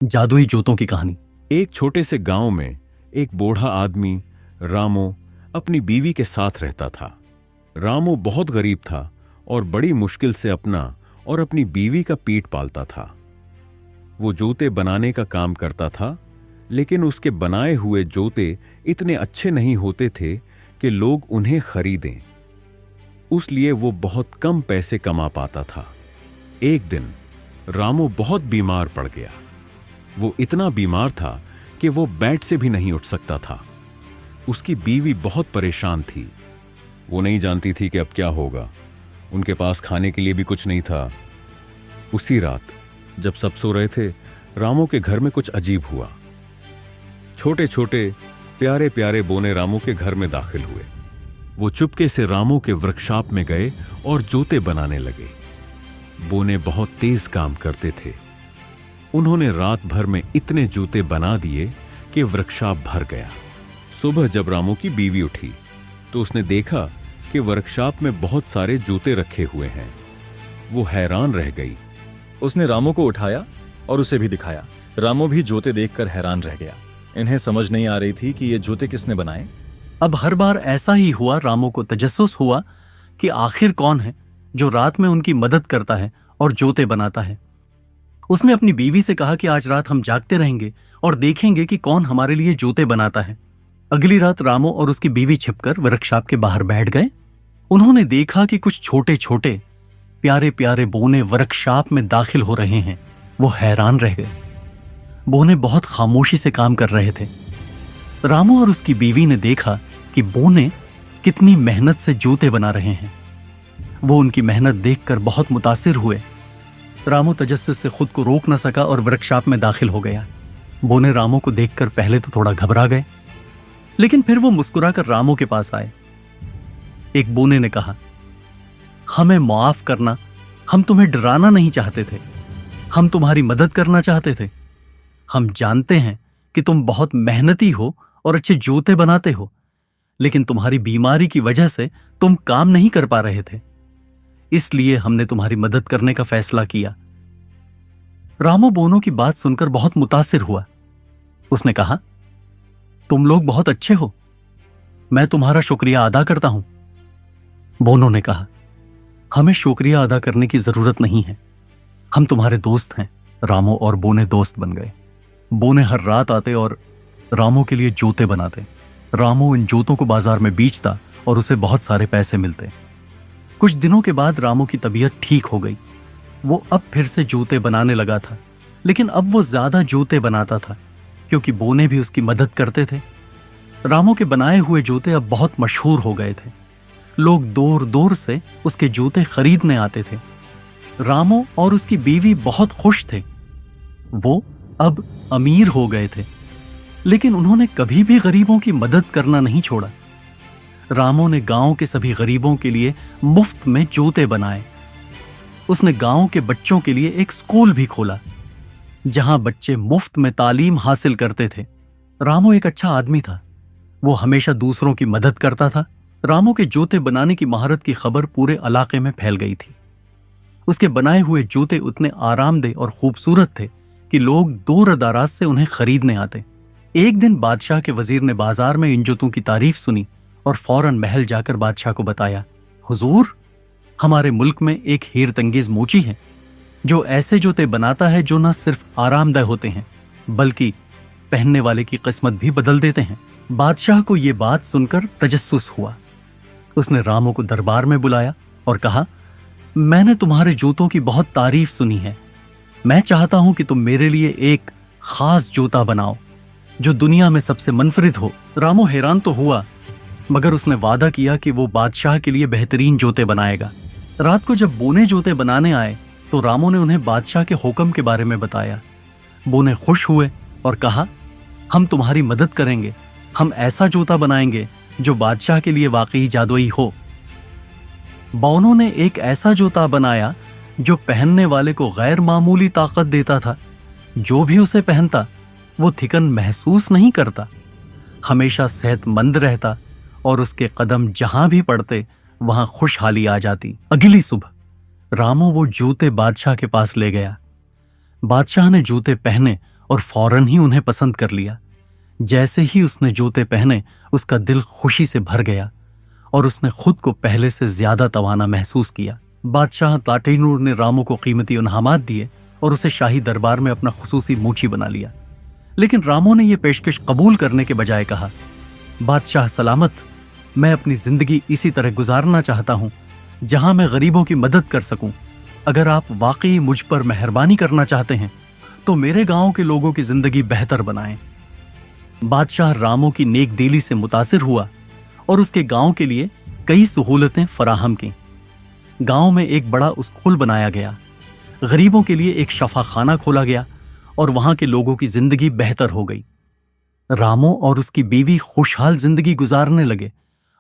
जादुई जूतों की कहानी। एक छोटे से गांव में एक बूढ़ा आदमी रामू अपनी बीवी के साथ रहता था। रामू बहुत गरीब था और बड़ी मुश्किल से अपना और अपनी बीवी का पेट पालता था। वो जूते बनाने का काम करता था, लेकिन उसके बनाए हुए जूते इतने अच्छे नहीं होते थे कि लोग उन्हें खरीदें। उसलिए वो बहुत कम पैसे कमा पाता था। एक दिन रामू बहुत बीमार पड़ गया। वो इतना बीमार था कि वो बेड से भी नहीं उठ सकता था। उसकी बीवी बहुत परेशान थी। वो नहीं जानती थी कि अब क्या होगा। उनके पास खाने के लिए भी कुछ नहीं था। उसी रात जब सब सो रहे थे, रामू के घर में कुछ अजीब हुआ। छोटे छोटे प्यारे प्यारे बोने रामू के घर में दाखिल हुए। वो चुपके से रामू के वर्कशॉप में गए और जूते बनाने लगे। बोने बहुत तेज काम करते थे। उन्होंने रात भर में इतने जूते बना दिए कि वर्कशॉप भर गया। सुबह जब रामू की बीवी उठी तो उसने देखा कि वर्कशॉप में बहुत सारे जूते रखे हुए हैं। वो हैरान रह गई। उसने रामू को उठाया और उसे भी दिखाया। रामू भी जूते देखकर हैरान रह गया। इन्हें समझ नहीं आ रही थी कि ये जूते किसने बनाए। अब हर बार ऐसा ही हुआ। रामू को तजस्सुस हुआ कि आखिर कौन है जो रात में उनकी मदद करता है और जूते बनाता है। उसने अपनी बीवी से कहा कि आज रात हम जागते रहेंगे और देखेंगे कि कौन हमारे लिए जूते बनाता है। अगली रात रामू और उसकी बीवी छिपकर वर्कशॉप के बाहर बैठ गए। उन्होंने देखा कि कुछ छोटे छोटे प्यारे प्यारे बोने वर्कशॉप में दाखिल हो रहे हैं। वो हैरान रह गए। बोने बहुत खामोशी से काम कर रहे थे। रामू और उसकी बीवी ने देखा कि बोने कितनी मेहनत से जूते बना रहे हैं। वो उनकी मेहनत देखकर बहुत मुतासिर हुए। रामू तजस्सुस से खुद को रोक न सका और वर्कशॉप में दाखिल हो गया। बोने रामू को देखकर पहले तो थोड़ा घबरा गए, लेकिन फिर वो मुस्कुराकर रामू के पास आए। एक बोने ने कहा, हमें माफ करना, हम तुम्हें डराना नहीं चाहते थे। हम तुम्हारी मदद करना चाहते थे। हम जानते हैं कि तुम बहुत मेहनती हो और अच्छे जूते बनाते हो, लेकिन तुम्हारी बीमारी की वजह से तुम काम नहीं कर पा रहे थे, इसलिए हमने तुम्हारी मदद करने का फैसला किया। रामू बोनों की बात सुनकर बहुत मुतासिर हुआ। उसने कहा, तुम लोग बहुत अच्छे हो, मैं तुम्हारा शुक्रिया अदा करता हूं। बोनों ने कहा, हमें शुक्रिया अदा करने की जरूरत नहीं है, हम तुम्हारे दोस्त हैं। रामू और बोने दोस्त बन गए। बोने हर रात आते और रामू के लिए जूते बनाते। रामू इन जूतों को बाजार में बेचता और उसे बहुत सारे पैसे मिलते। कुछ दिनों के बाद रामू की तबीयत ठीक हो गई। वो अब फिर से जूते बनाने लगा था, लेकिन अब वो ज्यादा जूते बनाता था क्योंकि बोने भी उसकी मदद करते थे। रामू के बनाए हुए जूते अब बहुत मशहूर हो गए थे। लोग दूर दूर से उसके जूते खरीदने आते थे। रामू और उसकी बीवी बहुत खुश थे। वो अब अमीर हो गए थे, लेकिन उन्होंने कभी भी गरीबों की मदद करना नहीं छोड़ा। रामू ने गांव के सभी गरीबों के लिए मुफ्त में जूते बनाए। उसने गांव के बच्चों के लिए एक स्कूल भी खोला जहां बच्चे मुफ्त में तालीम हासिल करते थे। रामू एक अच्छा आदमी था। वो हमेशा दूसरों की मदद करता था। रामू के जूते बनाने की महारत की खबर पूरे इलाके में फैल गई थी। उसके बनाए हुए जूते उतने आरामदेह और खूबसूरत थे कि लोग दूर दराज से उन्हें खरीदने आते। एक दिन बादशाह के वजीर ने बाजार में इन जूतों की तारीफ सुनी और फौरन महल जाकर बादशाह को बताया, हुजूर, हमारे मुल्क में एक हीरतंगेज मोची है जो ऐसे जूते बनाता है जो न सिर्फ आरामदायक होते हैं बल्कि पहनने वाले की किस्मत भी बदल देते हैं। बादशाह को यह बात सुनकर तजस्सुस हुआ। उसने रामू को दरबार में बुलाया और कहा, मैंने तुम्हारे जूतों की बहुत तारीफ सुनी है। मैं चाहता हूं कि तुम मेरे लिए एक खास जूता बनाओ जो दुनिया में सबसे मुनफरिद हो। रामू हैरान तो हुआ, मगर उसने वादा किया कि वो बादशाह के लिए बेहतरीन जूते बनाएगा। रात को जब बोने जूते बनाने आए तो रामू ने उन्हें बादशाह के हुक्म के बारे में बताया। बोने खुश हुए और कहा, हम तुम्हारी मदद करेंगे। हम ऐसा जूता बनाएंगे जो बादशाह के लिए वाकई जादुई हो। बोनों ने एक ऐसा जूता बनाया जो पहनने वाले को गैर मामूली ताकत देता था। जो भी उसे पहनता वो थिकन महसूस नहीं करता, हमेशा सेहतमंद रहता और उसके कदम जहां भी पड़ते वहां खुशहाली आ जाती। अगली सुबह रामू वो जूते बादशाह के पास ले गया। बादशाह ने जूते पहने और फौरन ही उन्हें पसंद कर लिया। जैसे ही उसने जूते पहने उसका दिल खुशी से भर गया और उसने खुद को पहले से ज्यादा तवाना महसूस किया। बादशाह ताटेनूर ने रामू को कीमती इनामात दिए और उसे शाही दरबार में अपना खुसूसी मूची बना लिया। लेकिन रामू ने यह पेशकश कबूल करने के बजाय कहा, बादशाह सलामत, मैं अपनी जिंदगी इसी तरह गुजारना चाहता हूं जहां मैं गरीबों की मदद कर सकूं। अगर आप वाकई मुझ पर मेहरबानी करना चाहते हैं तो मेरे गांव के लोगों की जिंदगी बेहतर बनाएं। बादशाह रामू की नेक दिली से मुतासिर हुआ और उसके गांव के लिए कई सहूलतें फराहम की। गांव में एक बड़ा स्कूल बनाया गया, गरीबों के लिए एक शफाखाना खोला गया और वहां के लोगों की जिंदगी बेहतर हो गई। रामू और उसकी बीवी खुशहाल जिंदगी गुजारने लगे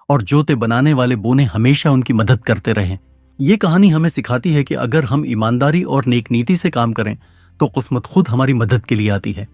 और जोते बनाने वाले बोने हमेशा उनकी मदद करते रहे। ये कहानी हमें सिखाती है कि अगर हम ईमानदारी और नेक नीति से काम करें तो किस्मत खुद हमारी मदद के लिए आती है।